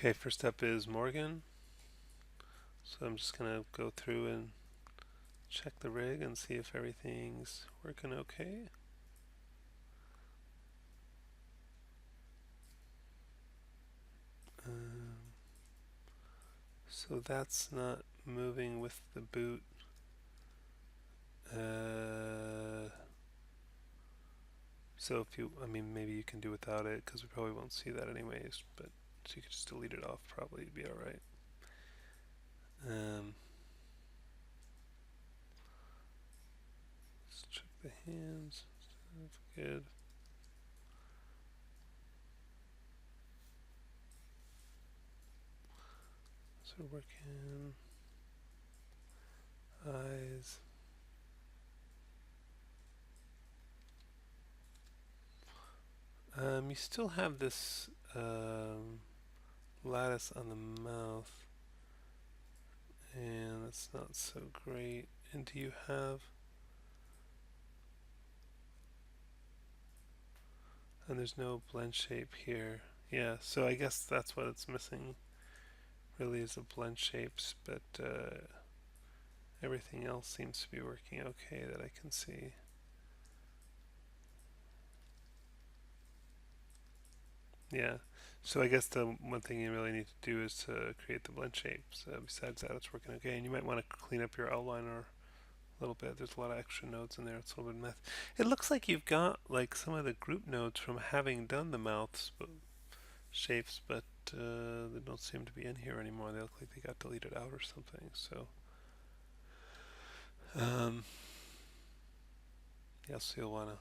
Okay, first up is Morgan. So I'm just gonna go through and check the rig and see if everything's working okay. Um, so that's not moving with the boot. So if you, I mean, maybe you can do without it because we probably won't see that anyways. But so you could just delete it off. Probably it'd be all right. Um, let's check the hands. Good. So working eyes. You still have this lattice on the mouth, and that's not so great. And do you have? And there's no blend shape here. Yeah, so I guess that's what it's missing. Really, is the blend shapes, but everything else seems to be working okay that I can see. Yeah. So I guess the one thing you really need to do is to create the blend shapes. Besides that, it's working okay. And you might want to clean up your outliner a little bit. There's a lot of extra nodes in there. It's a little bit mess. It looks like you've got like some of the group nodes from having done the mouth shapes, but they don't seem to be in here anymore. They look like they got deleted out or something. So, um, yeah, so you'll want to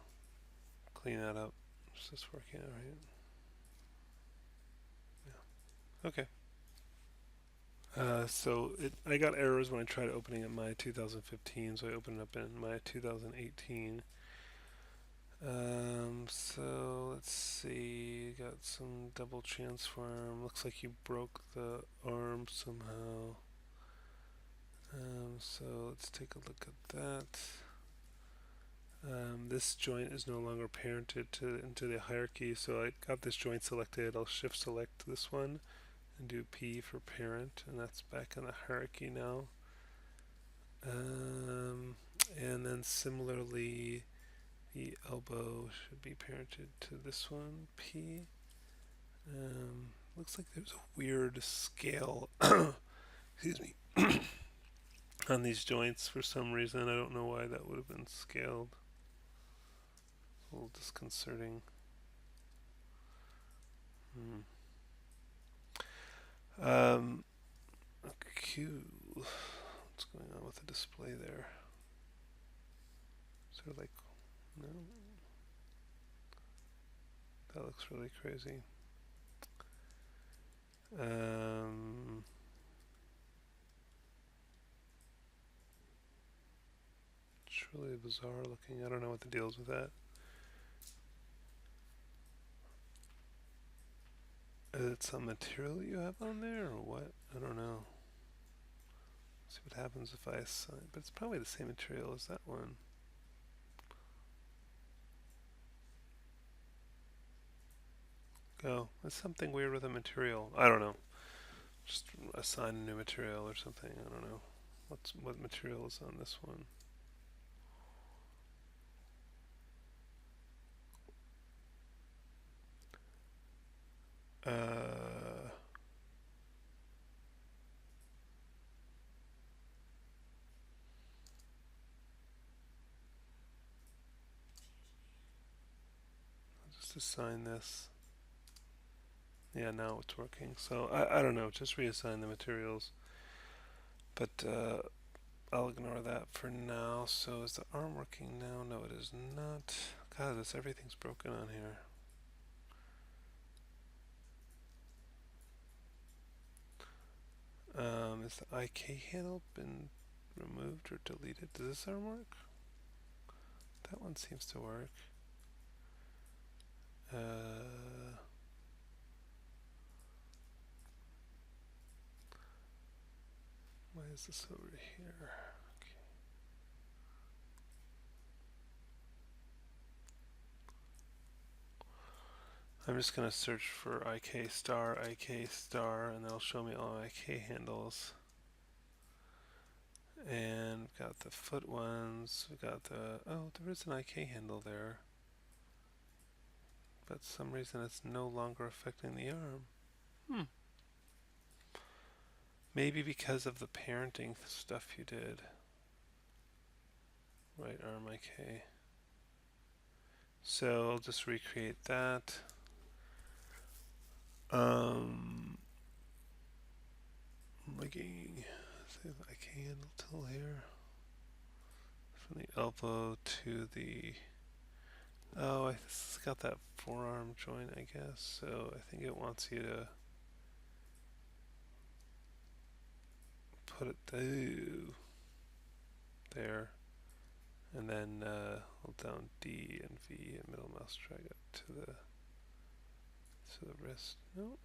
clean that up. Is this working all right? Yeah. Okay. I got errors when I tried opening up my 2015, so I opened it up in my 2018. So let's see, got some double transform. Looks like you broke the arm somehow. So let's take a look at that. This joint is no longer parented into the hierarchy, so I got this joint selected. I'll shift select this one and do P for parent, and that's back in the hierarchy now. Um, and then similarly, the elbow should be parented to this one, P. Looks like there's a weird scale, excuse me, on these joints for some reason. I don't know why that would have been scaled. A little disconcerting. Hmm. Um, Q. What's going on with the display there? Sort of like, no, that looks really crazy. Um, it's really bizarre looking. I don't know what the deal is with that. Is it some material you have on there or what? I don't know. See what happens if I assign, but it's probably the same material as that one. Oh, there's something weird with the material. I don't know. Just assign a new material or something. I don't know. What material is on this one? Uh, I'll just assign this. Yeah, now it's working. So I don't know. Just reassign the materials. But I'll ignore that for now. So is the arm working now? No, it is not. God, everything's broken on here. Is the IK handle been removed or deleted? Does this arm work? That one seems to work. Why is this over here? I'm just going to search for IK star, and that'll show me all IK handles. And we've got the foot ones. We got the, oh, there is an IK handle there. But for some reason it's no longer affecting the arm. Hmm. Maybe because of the parenting stuff you did. Right arm IK. So I'll just recreate that. Rigging. I can handle till here. From the elbow to the. Oh, it's got that forearm joint, I guess. So I think it wants you to put it there, and then hold down D and V and middle mouse drag it to the wrist. No.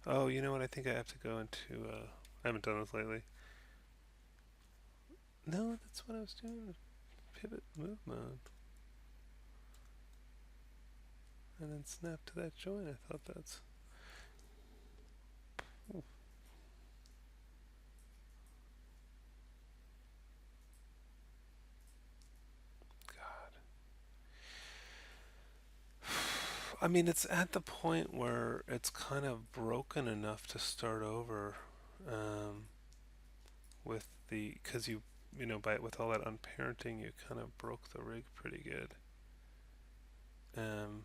Oh, you know what? I think I have to go into. I haven't done this lately. No, that's what I was doing. Pivot move mode. And then snap to that joint. I thought that's. Ooh, God. I mean, it's at the point where it's kind of broken enough to start over um, with the. Because with all that unparenting, you kind of broke the rig pretty good. Um,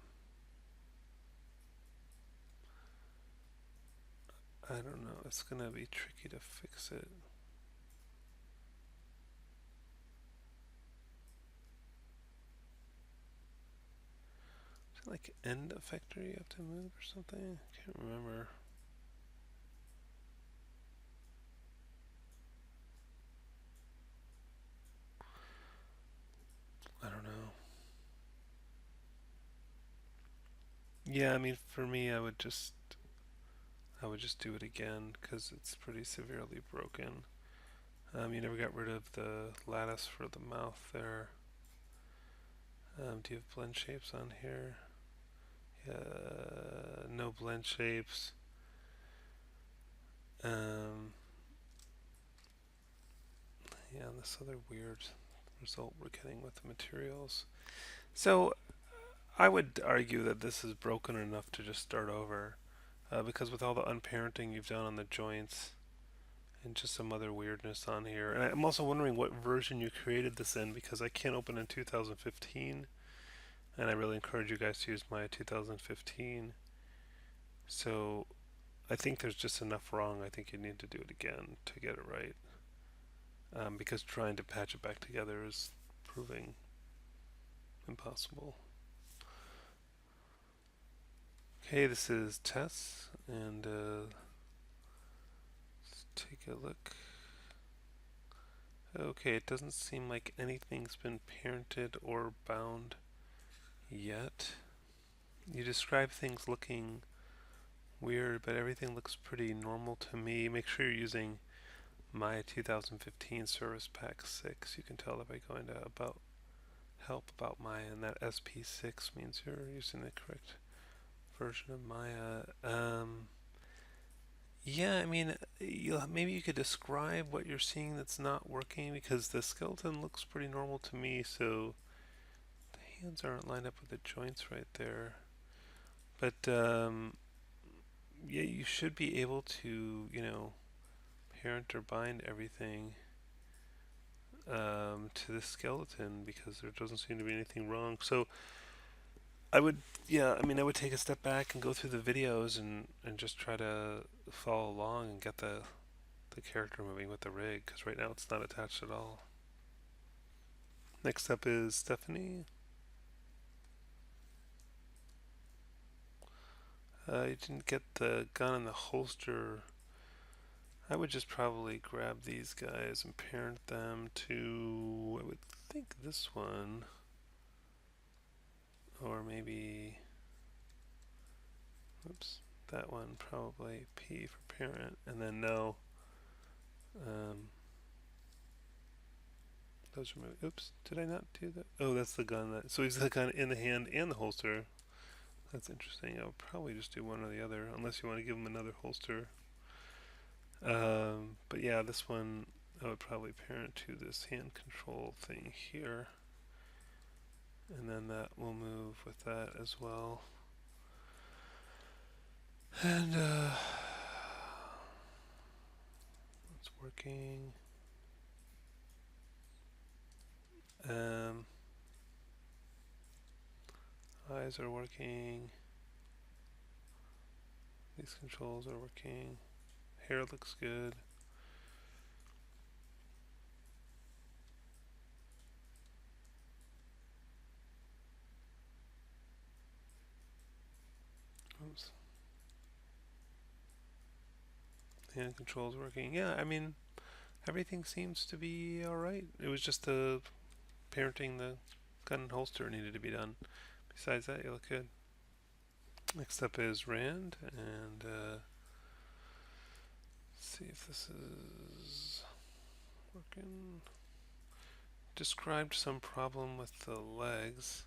I don't know. It's going to be tricky to fix it. Is it like end effector you have to move or something? I can't remember. I don't know. Yeah, I mean, for me, I would just do it again because it's pretty severely broken. You never got rid of the lattice for the mouth there. Do you have blend shapes on here? No blend shapes. Um, yeah, and this other weird result we're getting with the materials. So I would argue that this is broken enough to just start over, because with all the unparenting you've done on the joints and just some other weirdness on here. And I'm also wondering what version you created this in because I can't open in 2015, and I really encourage you guys to use my 2015. So I think there's just enough wrong. I think you need to do it again to get it right, because trying to patch it back together is proving impossible. Okay, this is Tess, and let's take a look. Okay, it doesn't seem like anything's been parented or bound yet. You describe things looking weird, but everything looks pretty normal to me. Make sure you're using my 2015 Service Pack 6. You can tell that by going to About Help About Maya, and that SP6 means you're using the correct version of Maya. Yeah, I mean, maybe you could describe what you're seeing that's not working because the skeleton looks pretty normal to me, so the hands aren't lined up with the joints right there. But yeah, you should be able to, parent or bind everything to the skeleton because there doesn't seem to be anything wrong. So I would, yeah, I mean, I would take a step back and go through the videos and just try to follow along and get the character moving with the rig because right now it's not attached at all. Next up is Stephanie. You didn't get the gun in the holster. I would just probably grab these guys and parent them to, I would think this one, or maybe, oops, that one, probably P for parent, and then no. Um, those are moving. Oops, did I not do that? Oh, that's the gun. So he's the gun in the hand and the holster. That's interesting. I would probably just do one or the other, unless you want to give him another holster. But yeah, this one I would probably parent to this hand control thing here. And then that will move with that as well. And it's working. Um, Eyes are working. These controls are working. Hair looks good. Oops. Hand controls working. Yeah, I mean, everything seems to be alright. It was just the parenting the gun and holster needed to be done. Besides that, you look good. Next up is Rand, and see if this is working. Described some problem with the legs.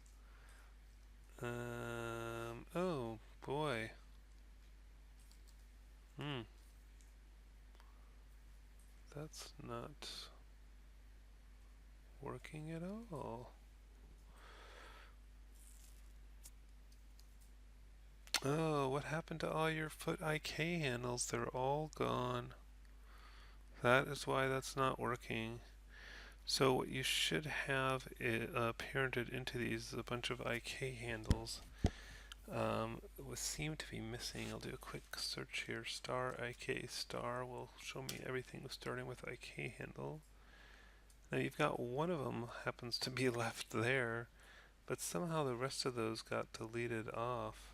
Oh boy. Hmm. That's not working at all. Oh, what happened to all your foot IK handles? They're all gone. That is why that's not working. So what you should have parented into these is a bunch of IK handles. What seem to be missing, I'll do a quick search here. Star IK star will show me everything starting with IK handle. Now you've got one of them happens to be left there, but somehow the rest of those got deleted off.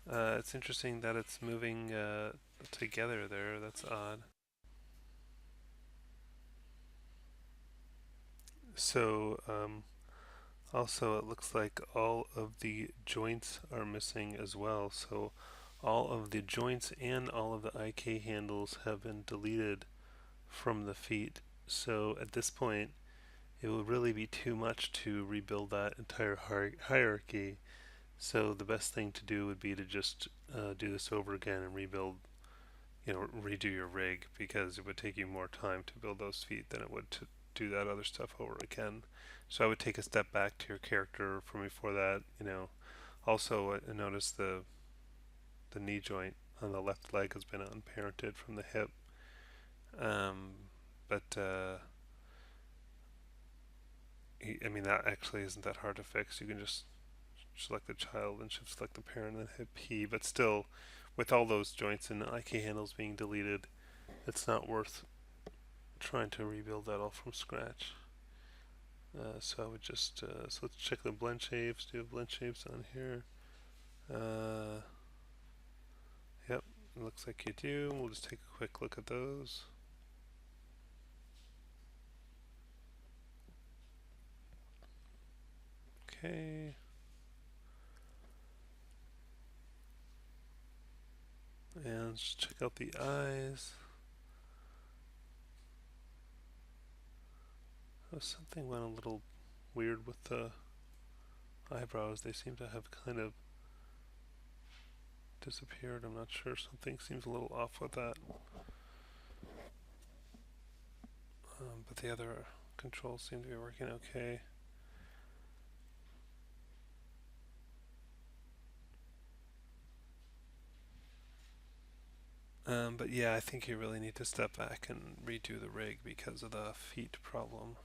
It's interesting that it's moving together there. That's odd. So also it looks like all of the joints are missing as well. So all of the joints and all of the IK handles have been deleted from the feet. So at this point, it will really be too much to rebuild that entire hierarchy. So the best thing to do would be to just do this over again and rebuild, redo your rig, because it would take you more time to build those feet than it would to do that other stuff over again. So I would take a step back to your character from before that. Also, notice the knee joint on the left leg has been unparented from the hip. Um, but I mean, that actually isn't that hard to fix. You can just select the child and shift select the parent and hit P. But still, with all those joints and IK handles being deleted, it's not worth trying to rebuild that all from scratch. So I would just so let's check the blend shapes. Do you have blend shapes on here? Uh, yep, it looks like you do. We'll just take a quick look at those. Okay. And just check out the eyes. Oh, something went a little weird with the eyebrows. They seem to have kind of disappeared. I'm not sure. Something seems a little off with that. But the other controls seem to be working okay. But yeah, I think you really need to step back and redo the rig because of the feet problem.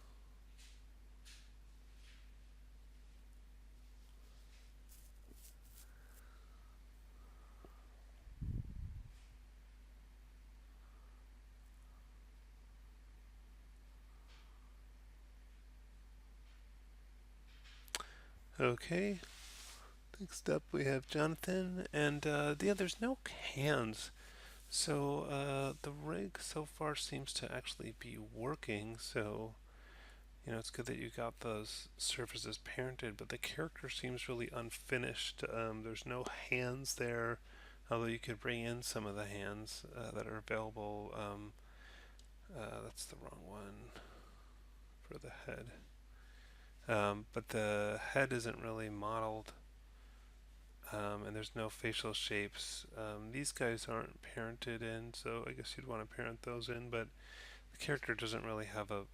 Okay, next up we have Jonathan, and there's no hands. So the rig so far seems to actually be working. So it's good that you got those surfaces parented, but the character seems really unfinished. There's no hands there, although you could bring in some of the hands that are available. That's the wrong one. for the head. But the head isn't really modeled, and there's no facial shapes. These guys aren't parented in, so I guess you'd want to parent those in, but the character doesn't really have a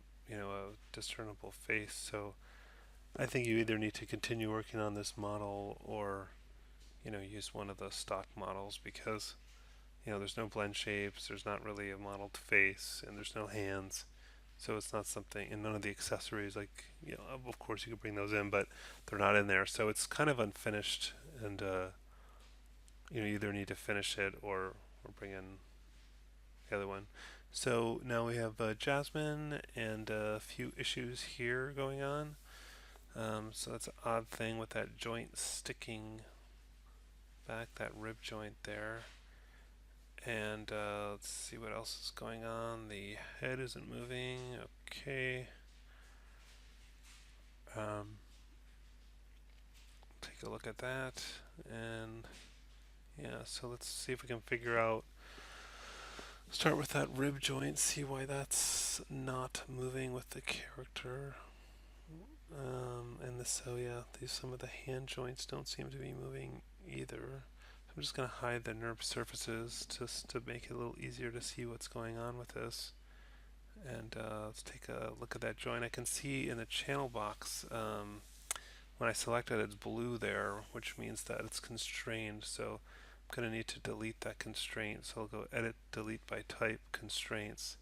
discernible face, so I think you either need to continue working on this model or, use one of the stock models because, there's no blend shapes, there's not really a modeled face, and there's no hands. So it's not something, and none of the accessories, like, of course you could bring those in, but they're not in there. So it's kind of unfinished, and, you either need to finish it or bring in the other one. So now we have Jasmine and a few issues here going on. So that's an odd thing with that joint sticking back, that rib joint there. And let's see what else is going on. The head isn't moving. Okay. Take a look at that. And yeah, so let's see if we can figure out. Start with that rib joint, see why that's not moving with the character. So yeah, some of the hand joints don't seem to be moving either. I'm just going to hide the nerve surfaces just to make it a little easier to see what's going on with this. And let's take a look at that joint. I can see in the channel box, when I select it, it's blue there, which means that it's constrained. So I'm going to need to delete that constraint. So I'll go Edit, Delete by Type, Constraints.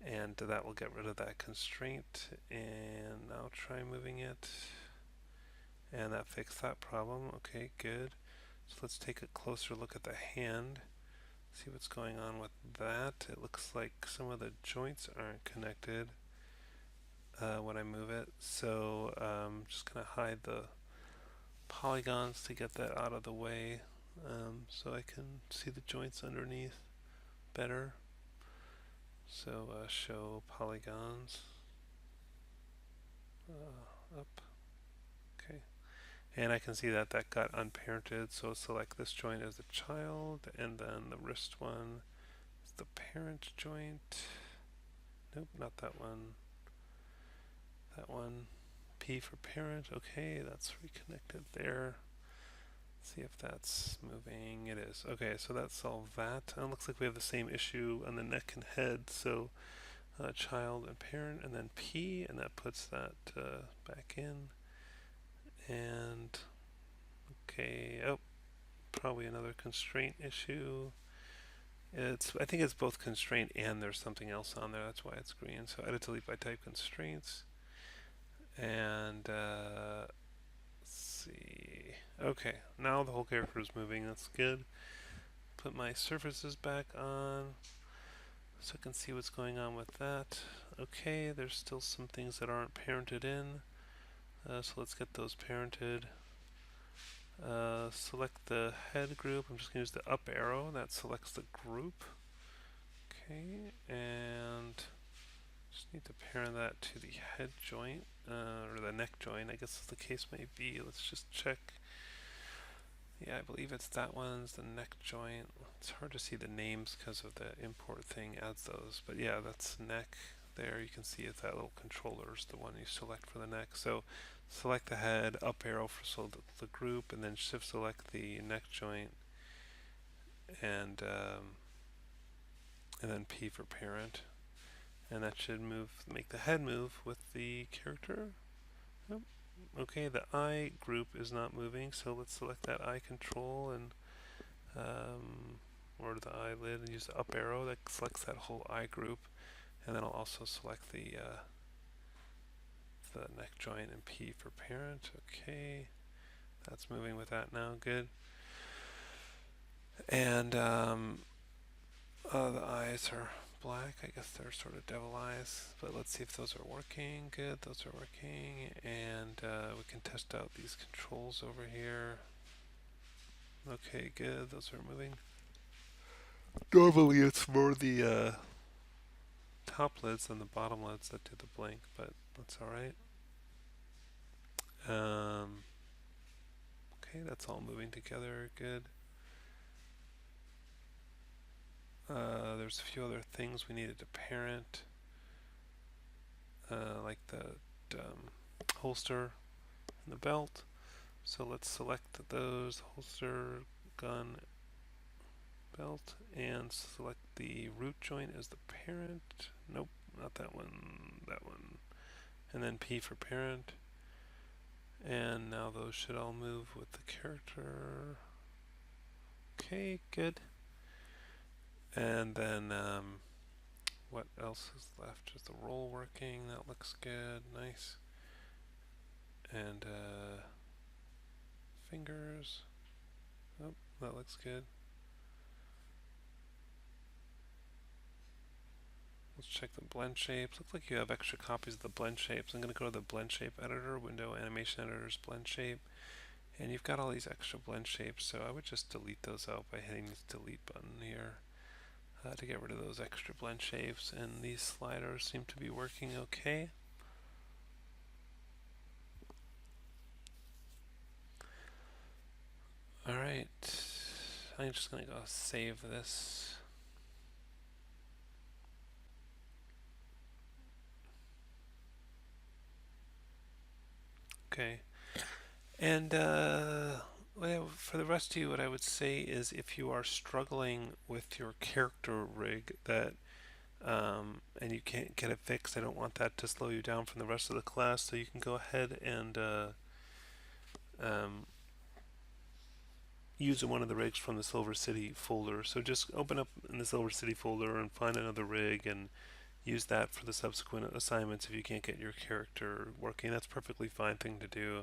And that will get rid of that constraint. And now try moving it. And that fixed that problem. Okay, good. So let's take a closer look at the hand. See what's going on with that. It looks like some of the joints aren't connected when I move it. So I'm just going to hide the polygons to get that out of the way so I can see the joints underneath better. So show polygons. Up. Okay. And I can see that got unparented, so select this joint as the child, and then the wrist one is the parent joint. Nope, not that one. That one. P for parent. Okay, that's reconnected there. Let's see if that's moving. It is. Okay, so that solved that. And it looks like we have the same issue on the neck and head, so child and parent, and then P, and that puts that back in. And okay, probably another constraint issue. I think it's both constraint and there's something else on there. That's why it's green. So Edit, Delete by Type, Constraints. And let's see. Okay, now the whole character is moving. That's good. Put my surfaces back on so I can see what's going on with that. Okay, there's still some things that aren't parented in. So let's get those parented. Select the head group. I'm just going to use the up arrow. That selects the group. Okay, and just need to parent that to the head joint, or the neck joint, I guess as the case may be. Let's just check. Yeah, I believe it's that one's the neck joint. It's hard to see the names because of the import thing adds those. But yeah, that's neck. There you can see it's that little controller is the one you select for the neck. So select the head, up arrow for the group, and then shift select the neck joint, and then P for parent. And that should make the head move with the character. Yep. Okay, the eye group is not moving, so let's select that eye control and or the eyelid and use the up arrow that selects that whole eye group. And then I'll also select the neck joint and P for parent. Okay, that's moving with that now. Good. And the eyes are black. I guess they're sort of devil eyes, but let's see if those are working. Good, those are working. And we can test out these controls over here. Okay, good, those are moving. Normally it's more the top lids than the bottom lids that do the blink, but that's alright. Okay, that's all moving together, good. There's a few other things we needed to parent. like the holster and the belt. So let's select those: holster, gun, belt, and select the root joint as the parent. Nope, not that one, that one. And then P for parent. And now those should all move with the character. Okay, good. And then what else is left? Is the roll working? That looks good. Nice. And fingers. Oh, that looks good. Let's check the blend shapes. Looks like you have extra copies of the blend shapes. I'm going to go to the blend shape editor, window animation editors, blend shape. And you've got all these extra blend shapes, so I would just delete those out by hitting this delete button here to get rid of those extra blend shapes. And these sliders seem to be working okay. Alright, I'm just going to go save this. Okay. And well, for the rest of you, what I would say is if you are struggling with your character rig and you can't get it fixed, I don't want that to slow you down from the rest of the class, so you can go ahead and um, use one of the rigs from the Silver City folder. So just open up in the Silver City folder and find another rig and use that for the subsequent assignments if you can't get your character working. That's a perfectly fine thing to do.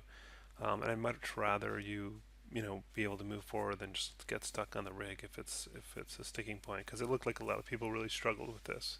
And I'd much rather you be able to move forward than just get stuck on the rig if it's a sticking point, because it looked like a lot of people really struggled with this.